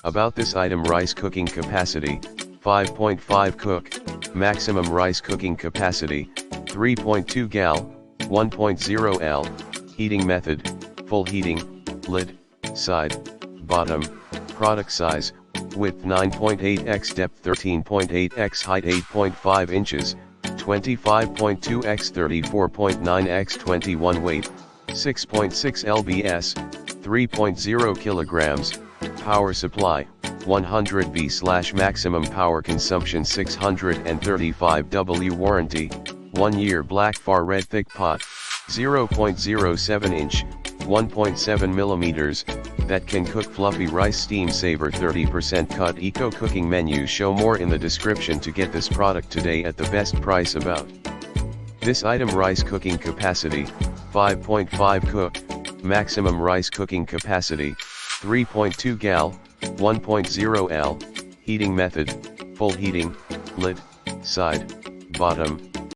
About this item: rice cooking capacity, 5.5 cook, maximum rice cooking capacity, 3.2 gal, 1.0 L, heating method, full heating, lid, side, bottom, product size, width 9.8x, depth 13.8x, height 8.5 inches, 25.2x, 34.9x, 21, weight, 6.6 lbs, 3.0 kilograms, power supply, 100 V/ maximum power consumption 635 W, warranty, 1 year, black far red thick pot, 0.07 inch, 1.7 millimeters, that can cook fluffy rice, steam saver, 30% cut, eco cooking menu. Show more in the description to get this product today at the best price. About this item: rice cooking capacity, 5.5 cook, maximum rice cooking capacity, 3.2 gal, 1.0 L, heating method, full heating, lid, side, bottom,